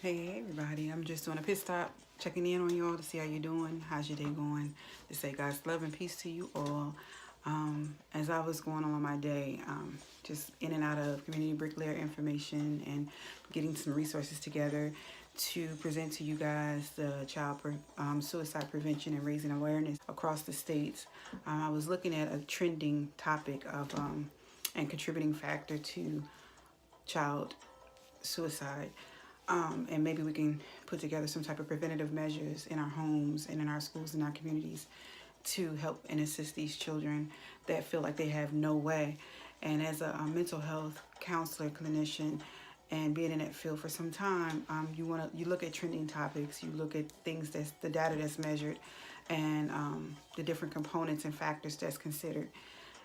Hey everybody, I'm just doing a pit stop, checking in on you all to see how you're doing, how's your day going, to say God's love and peace to you all. As I was going on my day, just in and out of community bricklayer information and getting some resources together to present to you guys the suicide prevention and raising awareness across the states. I was looking at a trending topic of and contributing factor to child suicide. And maybe we can put together some type of preventative measures in our homes and in our schools and our communities to help and assist these children that feel like they have no way. And as a mental health counselor, clinician, and being in that field for some time, you look at trending topics, you look at things that's the data that's measured, and the different components and factors that's considered.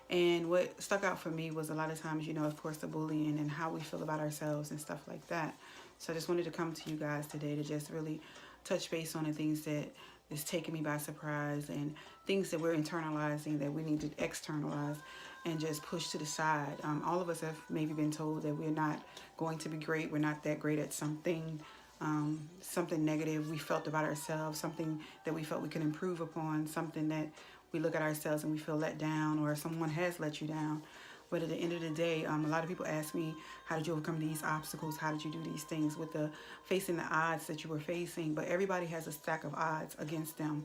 And what stuck out for me was a lot of times, of course, the bullying and how we feel about ourselves and stuff like that. So I just wanted to come to you guys today to just really touch base on the things that is taking me by surprise and things that we're internalizing that we need to externalize and just push to the side. All of us have maybe been told that we're not going to be great. We're not that great at something, something negative we felt about ourselves, something that we felt we could improve upon, something that we look at ourselves and we feel let down, or someone has let you down. But at the end of the day, a lot of people ask me, how did you overcome these obstacles? How did you do these things with facing the odds that you were facing? But everybody has a stack of odds against them.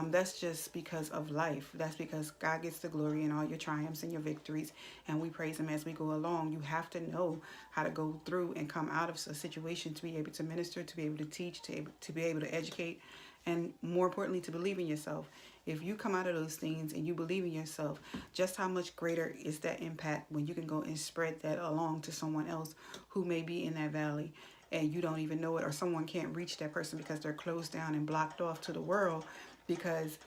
That's just because of life. That's because God gets the glory in all your triumphs and your victories, and we praise Him as we go along. You have to know how to go through and come out of a situation to be able to minister, to be able to teach, to be able to educate, and more importantly, to believe in yourself. If you come out of those things and you believe in yourself, just how much greater is that impact when you can go and spread that along to someone else who may be in that valley and you don't even know it, or someone can't reach that person because they're closed down and blocked off to the world. Because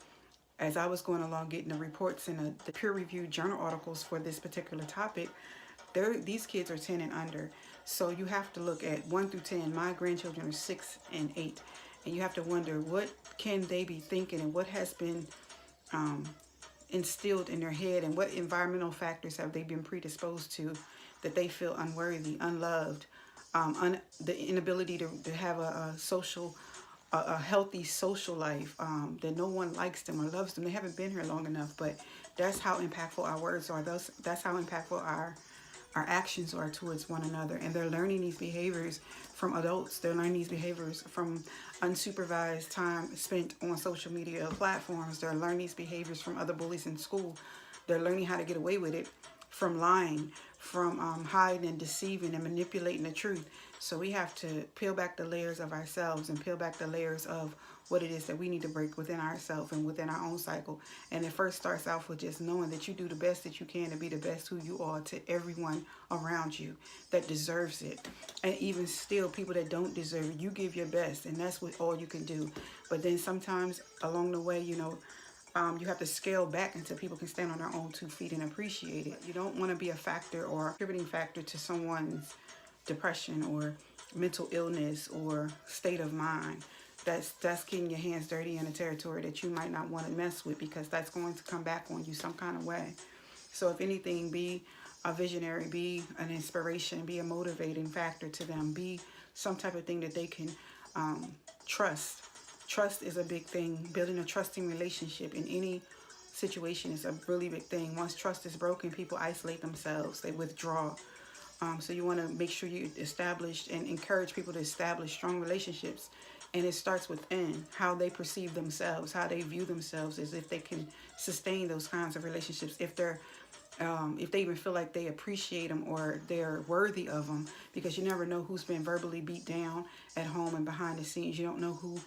as I was going along getting the reports and the peer-reviewed journal articles for this particular topic, these kids are 10 and under. So you have to look at 1 through 10. My grandchildren are 6 and 8. And you have to wonder, what can they be thinking and what has been instilled in their head, and what environmental factors have they been predisposed to that they feel unworthy, unloved, the inability to have a healthy social life, that no one likes them or loves them. They haven't been here long enough, but that's how impactful our words are. That's how impactful our actions are towards one another. And they're learning these behaviors from adults. They're learning these behaviors from unsupervised time spent on social media platforms. They're learning these behaviors from other bullies in school. They're learning how to get away with it from lying, from hiding and deceiving and manipulating the truth. So we have to peel back the layers of ourselves and peel back the layers of what it is that we need to break within ourselves and within our own cycle. And it first starts off with just knowing that you do the best that you can to be the best who you are to everyone around you that deserves it. And even still, people that don't deserve it, you give your best, and that's what all you can do. But then sometimes along the way, you have to scale back until people can stand on their own 2 feet and appreciate it. You don't want to be a factor or a contributing factor to someone's depression or mental illness or state of mind. That's getting your hands dirty in a territory that you might not want to mess with, because that's going to come back on you some kind of way. So if anything, be a visionary, be an inspiration, be a motivating factor to them, be some type of thing that they can trust. Trust is a big thing. Building a trusting relationship in any situation is a really big thing. Once trust is broken, people isolate themselves. They withdraw. So you want to make sure you establish and encourage people to establish strong relationships. And it starts within how they perceive themselves, how they view themselves, as if they can sustain those kinds of relationships. If they even feel like they appreciate them or they're worthy of them, because you never know who's been verbally beat down at home and behind the scenes. You don't know who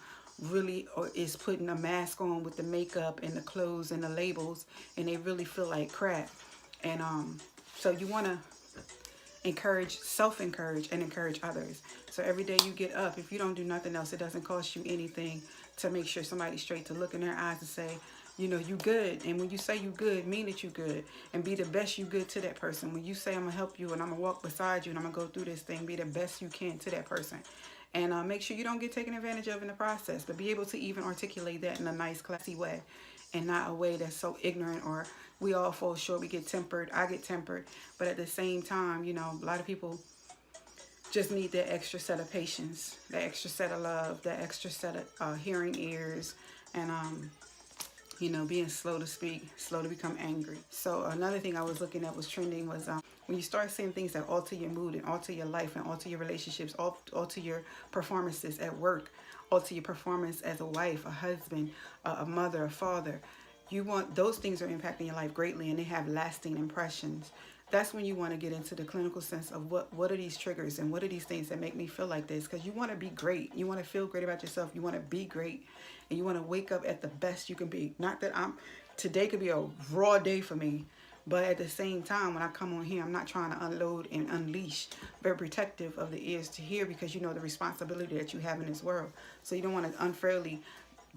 really is putting a mask on with the makeup and the clothes and the labels, and they really feel like crap. And so you want to self-encourage and encourage others. So every day you get up, if you don't do nothing else, it doesn't cost you anything to make sure somebody's straight, to look in their eyes and say, you good. And when you say you good, mean that you good, and be the best you good to that person. When you say I'm gonna help you and I'm gonna walk beside you and I'm gonna go through this thing, be the best you can to that person. And make sure you don't get taken advantage of in the process, but be able to even articulate that in a nice, classy way, and not a way that's so ignorant, or we all fall short. We get tempered. I get tempered. But at the same time, a lot of people just need that extra set of patience, that extra set of love, that extra set of hearing ears, and you know, being slow to speak, slow to become angry. So another thing I was looking at was trending was when you start saying things that alter your mood and alter your life and alter your relationships, alter your performances at work, alter your performance as a wife, a husband, a mother, a father. You want, those things are impacting your life greatly, and they have lasting impressions. That's when you want to get into the clinical sense of what are these triggers and what are these things that make me feel like this, because you want to be great. You want to feel great about yourself. You want to be great, and you want to wake up at the best you can be. Not that today could be a raw day for me, but at the same time, when I come on here, I'm not trying to unload and unleash. Very protective of the ears to hear, because you know the responsibility that you have in this world. So you don't want to unfairly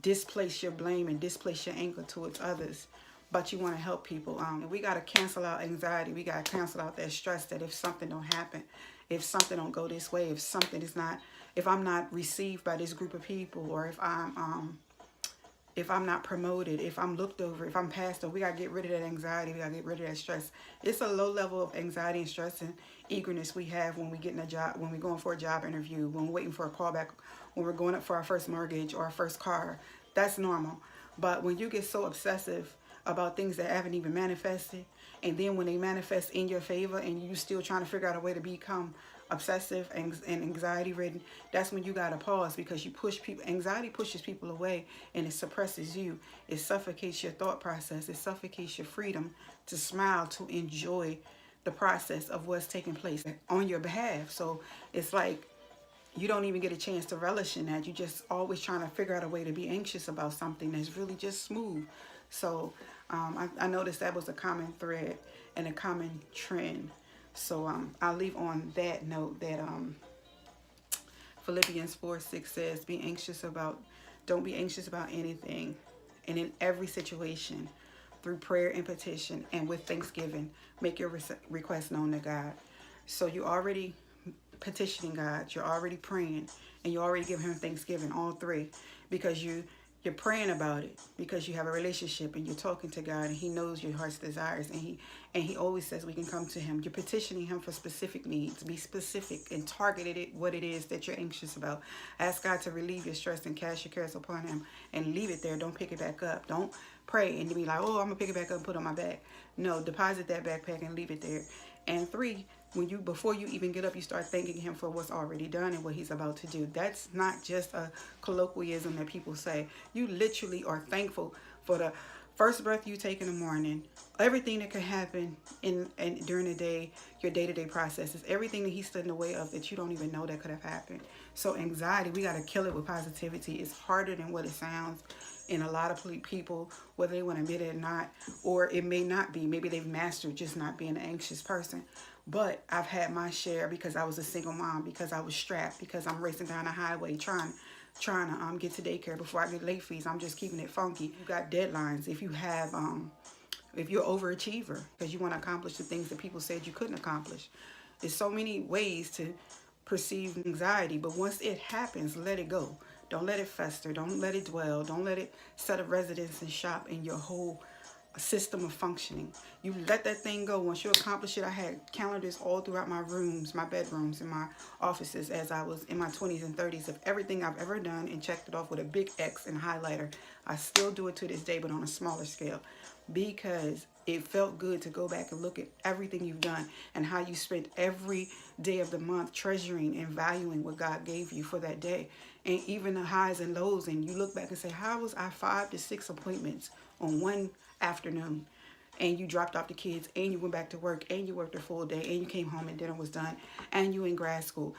displace your blame and displace your anger towards others, but you want to help people. We got to cancel out anxiety. We got to cancel out that stress that if something don't happen, if something don't go this way, if something is not, if I'm not received by this group of people, or if I'm not promoted, if I'm looked over, if I'm passed over, we got to get rid of that anxiety. We got to get rid of that stress. It's a low level of anxiety and stress and eagerness we have when we get in a job, when we're going for a job interview, when we're waiting for a callback, when we're going up for our first mortgage or our first car. That's normal. But when you get so obsessive about things that haven't even manifested, and then when they manifest in your favor and you still trying to figure out a way to become obsessive and anxiety ridden, that's when you got to pause, because you push people. Anxiety pushes people away, and it suppresses you. It suffocates your thought process. It suffocates your freedom to smile, to enjoy the process of what's taking place on your behalf. So it's like you don't even get a chance to relish in that. You just always trying to figure out a way to be anxious about something that's really just smooth. So I noticed that was a common thread and a common trend. So I'll leave on that note that Philippians 4:6 says, don't be anxious about anything, and in every situation, through prayer and petition and with thanksgiving, make your requests known to God. So you already petitioning God, you're already praying, and you already give him thanksgiving, all three, because you're praying about it, because you have a relationship and you're talking to God, and he knows your heart's desires, and he always says we can come to him. You're petitioning him for specific needs. Be specific and targeted it what it is that you're anxious about. Ask God to relieve your stress and cast your cares upon him, and leave it there. Don't pick it back up. Don't pray and be like, oh, I'm gonna pick it back up and put it on my back. No, deposit that backpack and leave it there. And three, before you even get up, you start thanking him for what's already done and what he's about to do. That's not just a colloquialism that people say. You literally are thankful for the first breath you take in the morning, everything that could happen during the day, your day-to-day processes, everything that he stood in the way of that you don't even know that could have happened. So anxiety, we got to kill it with positivity. It's harder than what it sounds. And a lot of people, whether they want to admit it or not, or it may not be, maybe they've mastered just not being an anxious person. But I've had my share, because I was a single mom, because I was strapped, because I'm racing down the highway trying to get to daycare before I get late fees. I'm just keeping it funky. You got deadlines. If you have, if you're an overachiever, because you want to accomplish the things that people said you couldn't accomplish. There's so many ways to perceive anxiety, but once it happens, let it go. Don't let it fester. Don't let it dwell. Don't let it set a residence and shop in your whole system of functioning. You let that thing go. Once you accomplish it, I had calendars all throughout my rooms, my bedrooms, and my offices as I was in my 20s and 30s of everything I've ever done, and checked it off with a big X and highlighter. I still do it to this day, but on a smaller scale, because it felt good to go back and look at everything you've done and how you spent every day of the month treasuring and valuing what God gave you for that day, and even the highs and lows. And you look back and say, how was I 5 to 6 appointments on one afternoon, and you dropped off the kids, and you went back to work, and you worked a full day, and you came home and dinner was done, and you in grad school,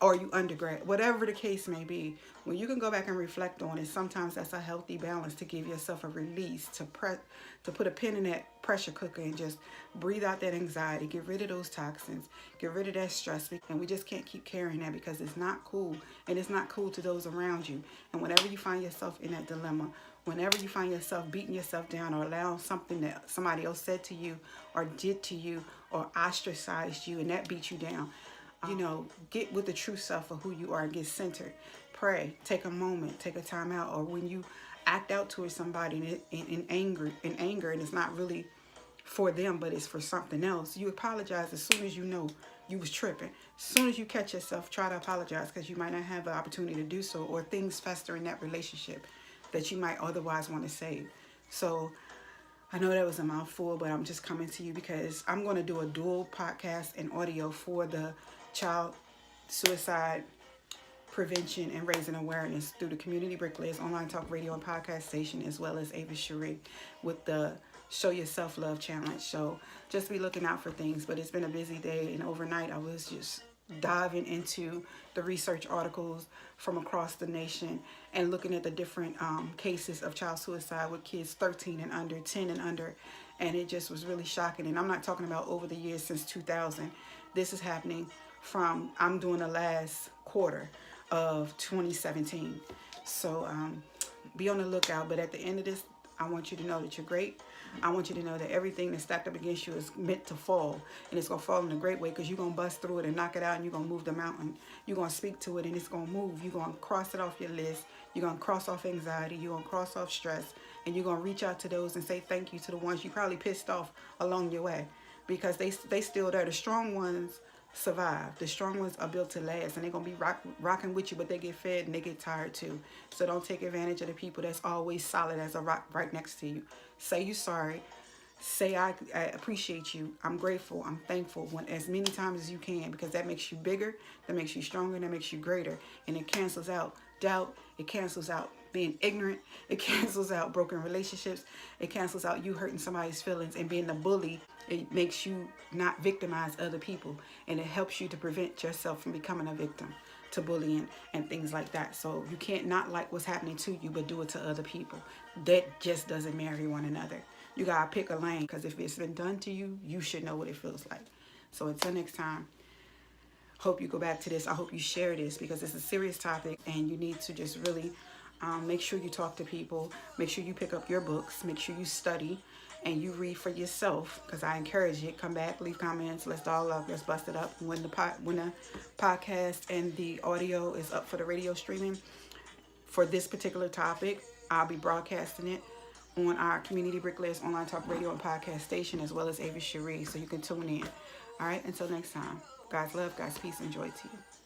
or you undergrad, whatever the case may be. When you can go back and reflect on it, sometimes that's a healthy balance to give yourself a release, to put a pin in that pressure cooker and just breathe out that anxiety, get rid of those toxins, get rid of that stress. And we just can't keep carrying that, because it's not cool, and it's not cool to those around you. And whenever you find yourself in that dilemma, whenever you find yourself beating yourself down, or allowing something that somebody else said to you or did to you or ostracized you and that beat you down, you know, get with the true self of who you are and get centered. Pray, take a moment, take a time out. Or when you act out towards somebody in anger, and it's not really for them, but it's for something else, you apologize as soon as you know you was tripping. As soon as you catch yourself, try to apologize, because you might not have the opportunity to do so, or things fester in that relationship that you might otherwise want to save. So I know that was a mouthful, but I'm just coming to you because I'm going to do a dual podcast and audio for the child suicide prevention and raising awareness through the Community Bricklayers online talk radio and podcast station, as well as Youre with the Show Your Self-Love Challenge. So just be looking out for things. But it's been a busy day, and overnight I was just diving into the research articles from across the nation and looking at the different cases of child suicide with kids 13 and under, 10 and under, and it just was really shocking. And I'm not talking about over the years since 2000. This is happening from, I'm doing the last quarter of 2017. So be on the lookout. But at the end of this, I want you to know that you're great. I want you to know that everything that's stacked up against you is meant to fall, and it's going to fall in a great way, because you're going to bust through it and knock it out, and you're going to move the mountain. You're going to speak to it, and it's going to move. You're going to cross it off your list. You're going to cross off anxiety. You're going to cross off stress, and you're going to reach out to those and say thank you to the ones you probably pissed off along your way, because they still there. The strong ones survive. The strong ones are built to last, and they're going to be rocking with you, but they get fed and they get tired too. So don't take advantage of the people that's always solid as a rock right next to you. Say you're sorry. Say I appreciate you. I'm grateful. I'm thankful, as many times as you can, because that makes you bigger, that makes you stronger, that makes you greater, and it cancels out doubt. It cancels out being ignorant. It cancels out broken relationships. It cancels out you hurting somebody's feelings and being a bully. It makes you not victimize other people, and it helps you to prevent yourself from becoming a victim to bullying and things like that. So you can't not like what's happening to you, but do it to other people. That just doesn't marry one another. You gotta pick a lane, because if it's been done to you, you should know what it feels like. So until next time, hope you go back to this. I hope you share this, because it's a serious topic, and you need to just really make sure you talk to people. Make sure you pick up your books. Make sure you study and you read for yourself, because I encourage you. Come back, leave comments, let's dialogue, let's bust it up. When the podcast and the audio is up for the radio streaming for this particular topic, I'll be broadcasting it on our Community Bricklayers online talk radio and podcast station, as well as Youre, so you can tune in. All right, until next time, God's love, God's peace, and joy to you.